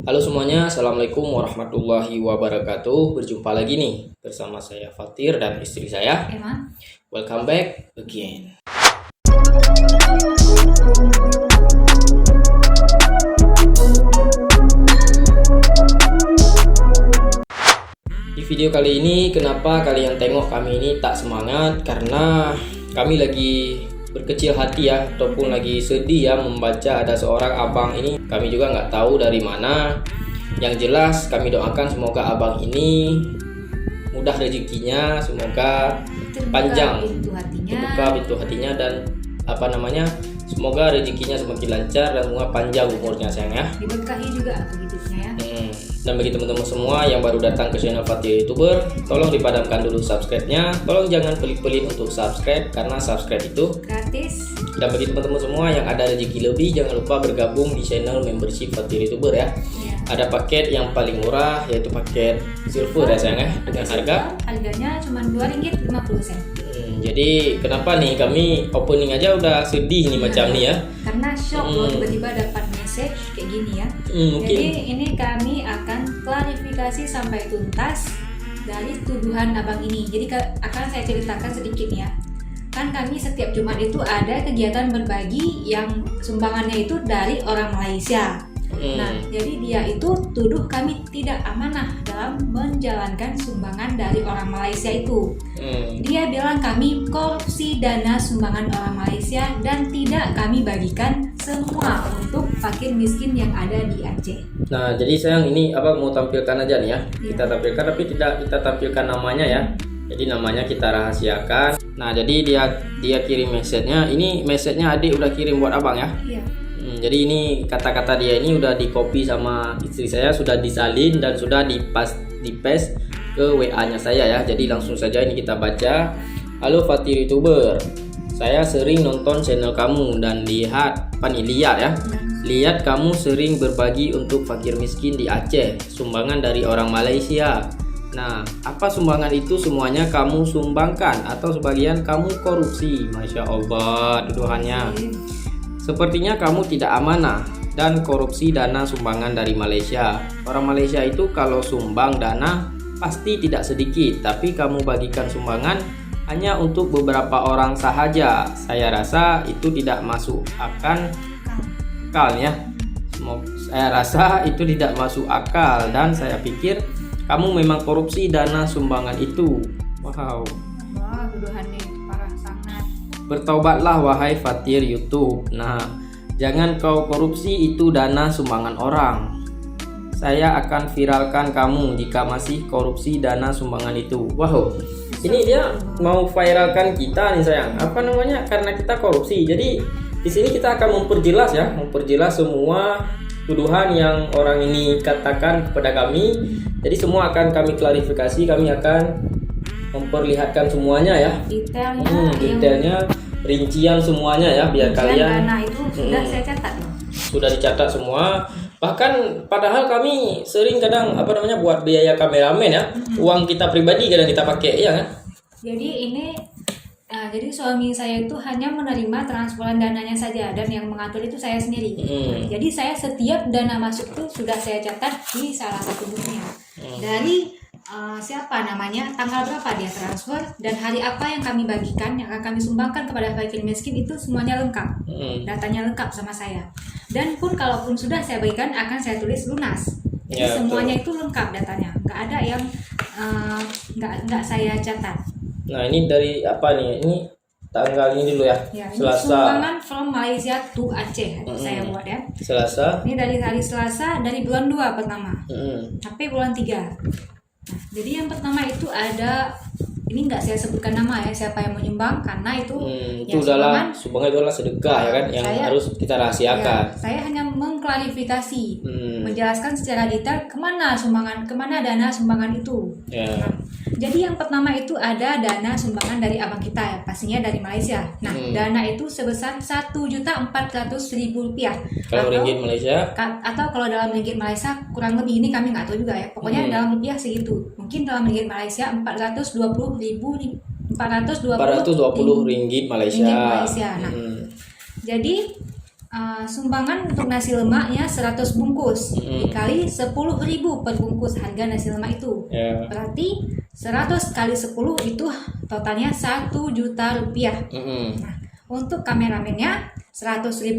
Halo semuanya, Assalamualaikum warahmatullahi wabarakatuh. Berjumpa lagi nih bersama saya Fatir dan istri saya. Emang? Welcome back again. Di video kali ini, kenapa kalian tengok kami ini tak semangat? Karena kami lagi berkecil hati ya, ataupun lagi sedih ya membaca ada seorang abang ini. Kami juga nggak tahu dari mana. Yang jelas kami doakan semoga abang ini mudah rezekinya, semoga panjang, terbuka pintu hatinya, dan semoga rezekinya semakin lancar dan semoga panjang umurnya sayang ya. Diberkahi juga hidupnya ya. Dan bagi teman-teman semua yang baru datang ke channel Fatir YouTuber, tolong dipadamkan dulu subscribe-nya. Tolong jangan pelit-pelit untuk subscribe karena subscribe itu gratis. Dan bagi teman-teman semua yang ada rezeki lebih, jangan lupa bergabung di channel membership Fatir YouTuber ya. Ada paket yang paling murah yaitu paket silver ya sayang ya, dengan harganya cuma Rp2.50. Jadi kenapa nih kami opening aja udah sedih nih macam nih ya? Karena shock loh tiba-tiba dapat message kayak gini ya. Mungkin. Jadi ini kami akan klarifikasi sampai tuntas dari tuduhan abang ini. Jadi akan saya ceritakan sedikit ya. Kan kami setiap Jumat itu ada kegiatan berbagi yang sumbangannya itu dari orang Malaysia. Nah, jadi dia itu tuduh kami tidak amanah dalam menjalankan sumbangan dari orang Malaysia itu. Dia bilang kami korupsi dana sumbangan orang Malaysia dan tidak kami bagikan semua untuk fakir miskin yang ada di Aceh. Nah, jadi sayang ini mau tampilkan aja nih ya. Kita tampilkan tapi tidak kita tampilkan namanya ya. Jadi namanya kita rahasiakan. Nah, jadi dia kirim message-nya. Ini message-nya adik udah kirim buat abang ya. Iya. Jadi ini kata-kata dia ini udah di copy sama istri saya, sudah disalin dan sudah di paste ke WA-nya saya ya. Jadi langsung saja ini kita baca. Halo Fatir YouTuber, saya sering nonton channel kamu dan lihat ya. Lihat kamu sering berbagi untuk fakir miskin di Aceh, sumbangan dari orang Malaysia. Nah, apa sumbangan itu semuanya kamu sumbangkan atau sebagian kamu korupsi? Masya Allah tuduhannya. Sepertinya kamu tidak amanah dan korupsi dana sumbangan dari Malaysia. Orang Malaysia itu kalau sumbang dana pasti tidak sedikit, tapi kamu bagikan sumbangan hanya untuk beberapa orang sahaja. Saya rasa itu tidak masuk akal ya. Saya rasa itu tidak masuk akal dan saya pikir kamu memang korupsi dana sumbangan itu. Wow. Wah, tuduhannya parah sangat. Bertaubatlah wahai Fatir YouTube. Nah, jangan kau korupsi itu dana sumbangan orang. Saya akan viralkan kamu jika masih korupsi dana sumbangan itu. Wow. Ini dia mau viralkan kita nih sayang. Karena kita korupsi. Jadi di sini kita akan memperjelas semua tuduhan yang orang ini katakan kepada kami. Jadi semua akan kami klarifikasi, kami akan memperlihatkan semuanya ya, detailnya, rincian semuanya ya, biar kalian. Dana itu sudah saya catat loh. Sudah dicatat semua. Bahkan padahal kami sering kadang buat biaya kameramen ya, uang kita pribadi kadang kita pakai ya kan. Jadi suami saya itu hanya menerima transferan dananya saja dan yang mengatur itu saya sendiri. Jadi saya setiap dana masuk itu sudah saya catat di salah satu bukunya. Dari siapa namanya, tanggal berapa dia transfer, dan hari apa yang kami bagikan, yang akan kami sumbangkan kepada fakir miskin, itu semuanya lengkap. Datanya lengkap sama saya. Dan pun kalaupun sudah saya bagikan akan saya tulis lunas. Jadi semuanya itu lengkap datanya. Nggak ada yang nggak saya catat. Nah, ini dari apa nih? Ini tanggal ini dulu ya. Selasa. Sumbangan from Malaysia to Aceh saya buat ya. Selasa. Ini dari hari Selasa dari bulan 2 pertama. Sampai bulan 3. Nah, jadi yang pertama itu ada, ini nggak saya sebutkan nama ya siapa yang menyumbang karena itu sumbangan itu adalah sedekah ya kan, yang harus kita rahasiakan. Saya hanya mengklarifikasi, menjelaskan secara detail kemana dana sumbangan itu. Nah, jadi yang pertama itu ada dana sumbangan dari abang kita ya, pastinya dari Malaysia. Nah, dana itu sebesar Rp1.400.000. Kalau ringgit Malaysia? Atau kalau dalam ringgit Malaysia kurang lebih, ini kami nggak tahu juga ya. Pokoknya dalam rupiah segitu. Mungkin dalam ringgit Malaysia 420 ringgit Malaysia. Malaysia. Nah, jadi sumbangan untuk nasi lemaknya 100 bungkus dikali 10.000 per bungkus harga nasi lemak itu. Berarti 100 kali 10 itu totalnya 1 juta rupiah. Nah, untuk kameramennya 100.000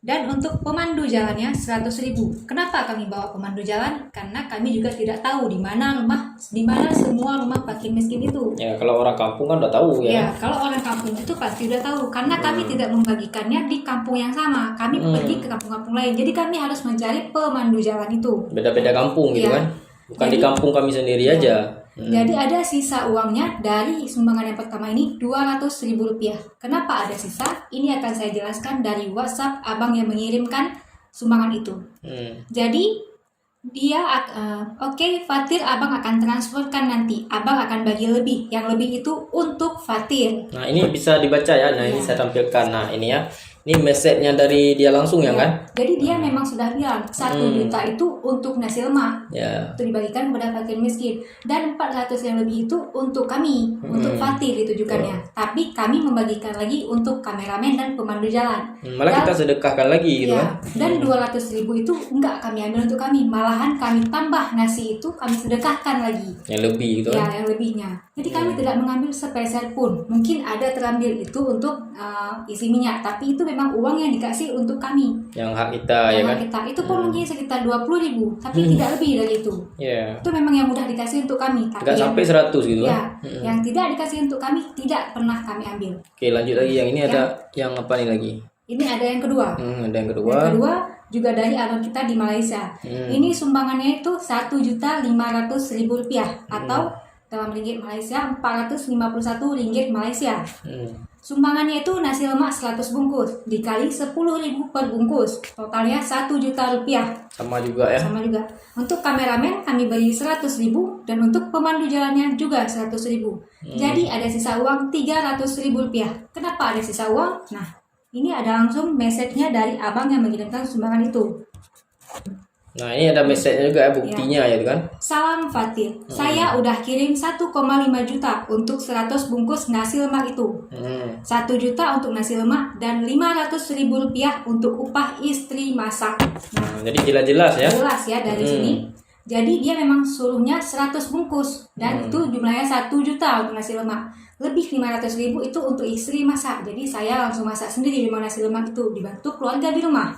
dan untuk pemandu jalannya 100.000. Kenapa kami bawa pemandu jalan? Karena kami juga tidak tahu di mana semua rumah fakir miskin itu. Ya, kalau orang kampung kan udah tahu ya. Ya, kalau orang kampung itu pasti udah tahu karena kami tidak membagikannya di kampung yang sama. Kami pergi ke kampung-kampung lain. Jadi kami harus mencari pemandu jalan itu. Beda-beda kampung gitu Ya. kan. Bukan di kampung kami sendiri aja. Jadi ada sisa uangnya dari sumbangan yang pertama ini 200.000 rupiah. Kenapa ada sisa? Ini akan saya jelaskan dari WhatsApp abang yang mengirimkan sumbangan itu. Jadi dia oke, Fatir abang akan transferkan nanti. Abang akan bagi lebih. Yang lebih itu untuk Fatir. Nah, ini bisa dibaca ya. Nah, ini saya tampilkan. Nah, ini ya. Ini message-nya dari dia langsung ya kan? Jadi dia memang sudah bilang 1 juta itu untuk nasi lemak. Ya. Itu dibagikan kepada fakir miskin. Dan 400 yang lebih itu untuk kami, untuk Fatir ditujukannya. Tapi kami membagikan lagi untuk kameramen dan pemandu jalan. Malah kita sedekahkan lagi gitu kan? Dan 200.000 itu enggak kami ambil untuk kami. Malahan kami tambah nasi itu kami sedekahkan lagi. Yang lebih gitu kan? Ya, yang lebihnya. Jadi kami tidak mengambil sepeser pun. Mungkin ada terambil itu untuk isi minyak. Tapi itu memang uang yang dikasih untuk kami. Yang hak kita ya kan? Kita itu pun mungkin sekitar 20.000, tapi tidak lebih dari itu. Iya. Itu memang yang mudah dikasih untuk kami. Tapi Enggak sampai 100 gitu ya, kan? yang tidak dikasih untuk kami tidak pernah kami ambil. Oke, lanjut lagi. Yang ini ada yang apa nih lagi? Ini ada yang kedua. Ada yang kedua. Yang kedua juga dari abang kita di Malaysia. Ini sumbangannya itu 1.500.000 rupiah atau dalam ringgit Malaysia 451 ringgit Malaysia. Sumbangannya itu nasi lemak 100 bungkus dikali 10.000 per bungkus, totalnya 1 juta rupiah. Sama juga ya? Sama juga. Untuk kameramen kami beri 100.000 dan untuk pemandu jalannya juga 100.000. Jadi ada sisa uang 300.000 rupiah. Kenapa ada sisa uang? Nah, ini ada langsung message-nya dari abang yang mengirimkan sumbangan itu. Nah, ini ada message-nya juga ya, buktinya ya kan? Salam Fatir, saya udah kirim 1,5 juta untuk 100 bungkus nasi lemak itu. 1 juta untuk nasi lemak dan 500.000 rupiah untuk upah istri masak. Nah, jadi jelas-jelas ya? Jelas ya dari sini. Jadi dia memang suruhnya 100 bungkus dan itu jumlahnya 1 juta untuk nasi lemak. Lebih 500.000 itu untuk istri masak. Jadi saya langsung masak sendiri di mana nasi lemak itu dibantu keluarga di rumah.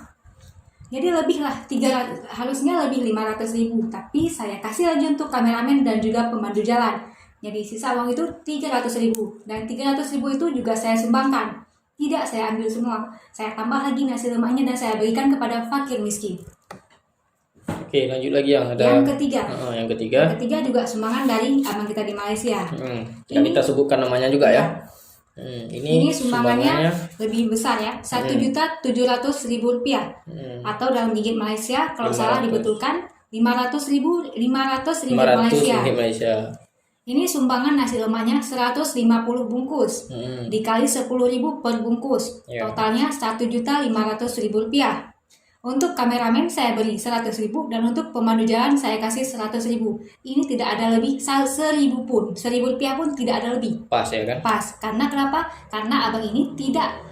Jadi lebih lah 300, harusnya lebih 500.000, tapi saya kasih lagi untuk kameramen dan juga pemandu jalan. Jadi sisa uang itu 300.000 dan 300.000 itu juga saya sumbangkan. Tidak saya ambil semua, saya tambah lagi nasi lemaknya dan saya berikan kepada fakir miskin. Oke, lanjut lagi yang ada. Yang ketiga. Yang ketiga. Yang ketiga juga sumbangan dari abang kita di Malaysia. Yang kita sebutkan namanya juga ya. Ini sumbangannya lebih besar ya, 1.700.000 rupiah atau dalam ringgit Malaysia kalau salah dibetulkan 500.000 Malaysia. Ini sumbangan nasi lemaknya 150 bungkus dikali 10.000 per bungkus, totalnya 1.500.000 rupiah. Untuk kameramen saya beri 100.000 dan untuk pemandu jalan saya kasih 100.000. Ini tidak ada lebih 1.000 pun, 1.000 rupiah pun tidak ada lebih. Pas ya kan? Pas. Karena kenapa? Karena abang ini tidak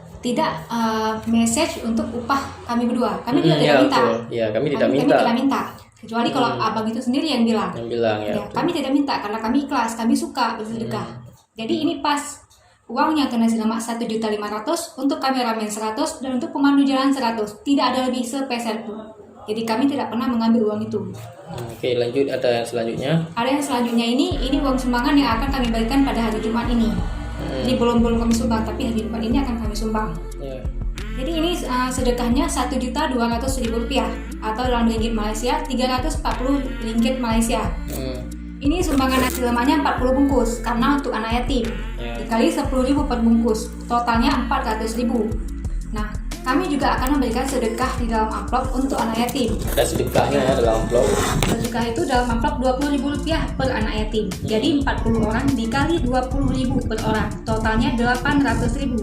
message untuk upah kami berdua. Kami juga tidak minta. Ya, kami tidak minta. Kecuali kalau abang itu sendiri yang bilang. Yang bilang ya. Kami tidak minta karena kami ikhlas, kami suka bersedekah. Jadi ini pas. Uangnya kena selamat 1.500.000 untuk kameramen 100 dan untuk pemandu jalan 100. Tidak ada lebih sepeser pun. Jadi kami tidak pernah mengambil uang itu. Oke, lanjut ada yang selanjutnya. Ada yang selanjutnya ini uang sumbangan yang akan kami berikan pada hari Jumat ini. Jadi belum kami sumbang, tapi hari Jumat ini akan kami sumbang. Jadi ini sedekahnya 1.200.000 rupiah atau dalam ringgit Malaysia 340 ringgit Malaysia. Ini sumbangan nasi lemaknya 40 bungkus karena untuk anak yatim. Dikali 10.000 per bungkus, totalnya 400.000. Nah, kami juga akan memberikan sedekah di dalam amplop untuk anak yatim. Ada sedekahnya ya dalam amplop. Sedekah itu dalam amplop 20.000 rupiah per anak yatim. Jadi 40 orang dikali 20.000 per orang, totalnya 800.000.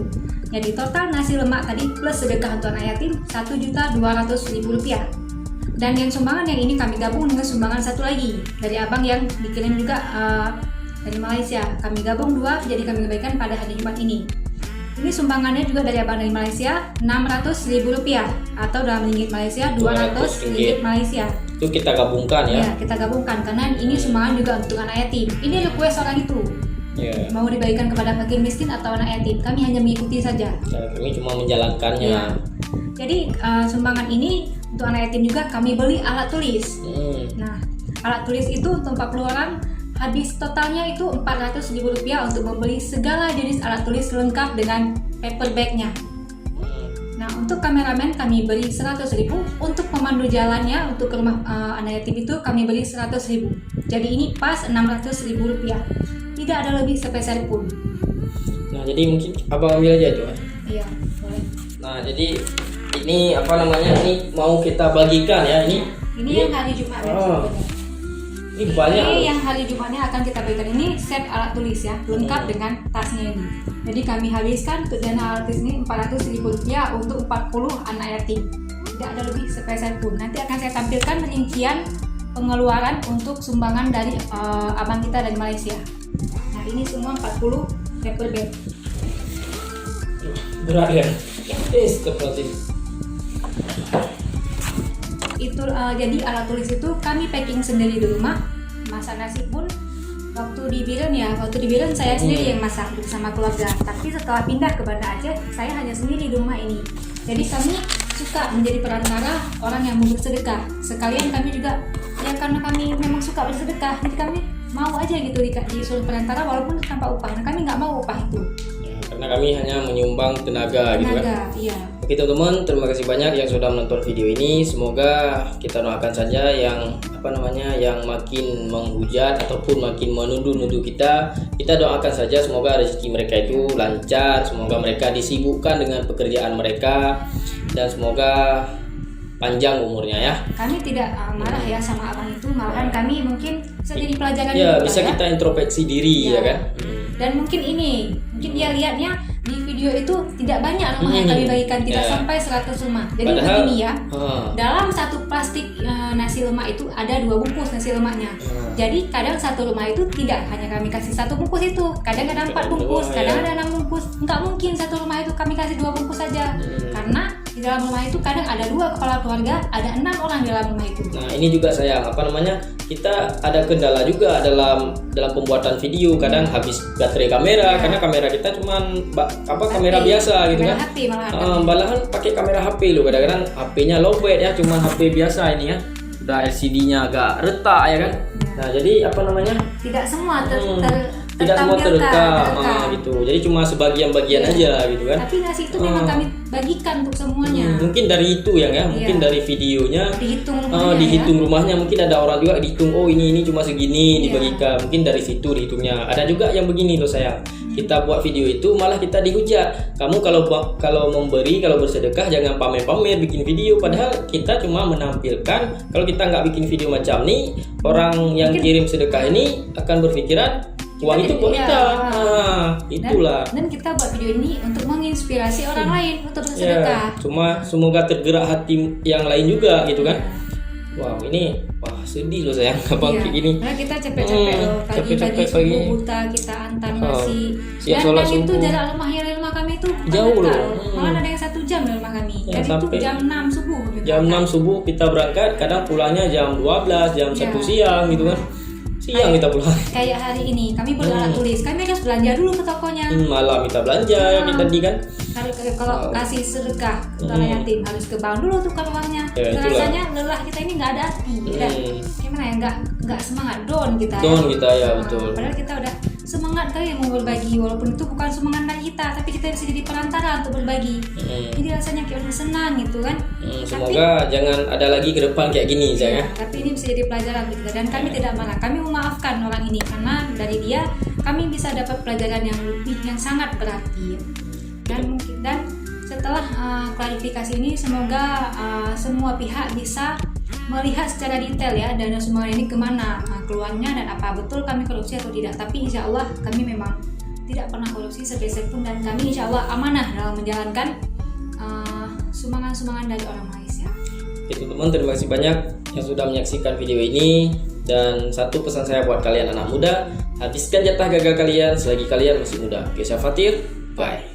Jadi total nasi lemak tadi plus sedekah untuk anak yatim 1.200.000 rupiah. Dan yang sumbangan yang ini kami gabung dengan sumbangan satu lagi dari abang yang dikirim juga dari Malaysia. Kami gabung dua, jadi kami berikan pada hari Jumat ini. Ini sumbangannya juga dari abang dari Malaysia, Rp600.000 atau dalam ringgit Malaysia 200 ringgit Malaysia. Itu kita gabungkan ya. Ya, kita gabungkan karena ini sumbangan juga untuk anak yatim. Ini request orang itu. Ya. Mau dibagikan kepada fakir miskin atau anak yatim. Kami hanya mengikuti saja. Nah, kami cuma menjalankannya. Ya. Jadi sumbangan ini untuk anak yatim juga kami beli alat tulis. Nah, alat tulis itu untuk 40 orang. Habis totalnya itu Rp400.000 untuk membeli segala jenis alat tulis lengkap dengan paper bag-nya. Nah, untuk kameramen kami beri 100.000. Untuk pemandu jalannya untuk ke rumah anak yatim itu kami beri 100.000. Jadi ini pas Rp600.000. Tidak ada lebih sepeser pun. Nah, jadi mungkin abang ambil aja itu. Iya, boleh. Nah, jadi ini apa namanya? Ini mau kita bagikan ya ini. Ini yang hari Jumat. Ini banyak. Ini yang hari Jumatnya akan kita berikan ini set alat tulis ya, lengkap dengan tasnya ini. Jadi kami habiskan untuk dana alat tulis ini Rp400.000 untuk 40 anak yatim. Tidak ada lebih sepeser pun. Nanti akan saya tampilkan rincian pengeluaran untuk sumbangan dari abang kita dari Malaysia. Nah, ini semua 40 paper bag. Berat ya. Astagfirullahaladzim. Itu jadi alat tulis itu kami packing sendiri di rumah. Masak nasi pun waktu di Biren saya sendiri yang masak bersama keluarga. Tapi setelah pindah ke Banda Aceh, saya hanya sendiri di rumah ini. Jadi kami suka menjadi perantara orang yang mau bersedekah. Sekalian kami juga ya karena kami memang suka bersedekah, jadi kami mau aja gitu disuruh perantara walaupun tanpa upah. Nah, kami nggak mau upah itu. Ya, karena kami hanya menyumbang tenaga gitu kan. Iya. Oke teman-teman, terima kasih banyak yang sudah menonton video ini. Semoga kita doakan saja yang yang makin menghujat ataupun makin menuduh-nuduh kita doakan saja semoga rezeki mereka itu lancar, semoga mereka disibukkan dengan pekerjaan mereka dan semoga panjang umurnya ya. Kami tidak marah ya sama abang itu, malahan kami mungkin bisa jadi pelajaran ya, juga, bisa ya. kita introspeksi diri ya kan. Dan mungkin dia lihatnya di video itu tidak banyak rumah yang kami bagikan, tidak sampai 100 rumah. Jadi padahal, begini ya, dalam satu plastik nasi lemak itu ada 2 bungkus nasi lemaknya. Jadi kadang satu rumah itu tidak hanya kami kasih 1 bungkus itu, kadang ada 4 bungkus, kadang ada 6 bungkus. Enggak mungkin satu rumah itu kami kasih 2 bungkus saja, karena di dalam rumah itu kadang ada 2 kepala keluarga, ada 6 orang di dalam rumah itu. Nah ini juga sayang, kita ada kendala juga dalam pembuatan video. Kadang habis baterai kamera, karena kamera kita cuman kamera biasa gitu kan. HP malahan. Malahan pakai kamera HP loh, kadang-kadang HP-nya lowbat ya, cuman HP biasa ini ya. Udah LCD-nya agak retak ya kan. Nah jadi tidak semua tidak semua terekam gitu. Jadi cuma sebagian-bagian aja gitu kan. Tapi nasi itu memang kami bagikan untuk semuanya. Mungkin dari itu ya, mungkin dari videonya dihitung rumahnya, mungkin ada orang juga dihitung, oh ini cuma segini dibagikan. Mungkin dari situ dihitungnya. Ada juga yang begini loh sayang. Kita buat video itu malah kita dihujat. Kamu kalau memberi, kalau bersedekah jangan pamer-pamer bikin video. Padahal kita cuma menampilkan. Kalau kita nggak bikin video macam nih, orang yang kirim sedekah ini akan berpikiran uang itu buat kita. Itulah. Dan kita buat video ini untuk menginspirasi orang lain untuk bersedekah. Cuma semoga tergerak hati yang lain juga gitu kan. Wow, ini sedih loh sayang abang kayak gini. Karena kita capek-capek loh, pagi-pagi subuh buta kita antar nasi. Dan itu jarak rumahnya dari rumah kami itu jauh loh. Malah ada yang 1 jam dari rumah kami. Ya, jadi itu jam 6 subuh. Jam 6 subuh kita berangkat, kadang pulangnya jam 12, jam 1 siang gitu kan. Siang kita pulang. Kayak hari ini kami beli alat tulis, kami harus belanja dulu ke tokonya. Malam kita belanja tadi kan. Kalau kasih sedekah ke anak yatim harus ke bank dulu tukar uangnya. Rasanya lelah kita ini nggak ada hati. Gimana ya, nggak semangat, down kita ya betul. Padahal kita udah semangat kali mau berbagi, walaupun itu bukan semangat dari kita, tapi kita bisa jadi perantara untuk berbagi. Jadi rasanya kayak udah senang gitu kan. Semoga jangan ada lagi ke depan kayak gini saya. Tapi ini bisa jadi pelajaran kita, dan kami tidak marah. Kami memaafkan orang ini karena dari dia kami bisa dapat pelajaran yang sangat berarti. Dan setelah klarifikasi ini semoga semua pihak bisa melihat secara detail ya dana sumbangan ini kemana keluarnya dan apa betul kami korupsi atau tidak. Tapi insya Allah kami memang tidak pernah korupsi sepeser pun, dan kami insya Allah amanah dalam menjalankan sumbangan-sumbangan dari orang Malaysia. Itu teman, terima kasih banyak yang sudah menyaksikan video ini. Dan satu pesan saya buat kalian anak muda, habiskan jatah gagal kalian selagi kalian masih muda. Oke, saya Fatir, bye.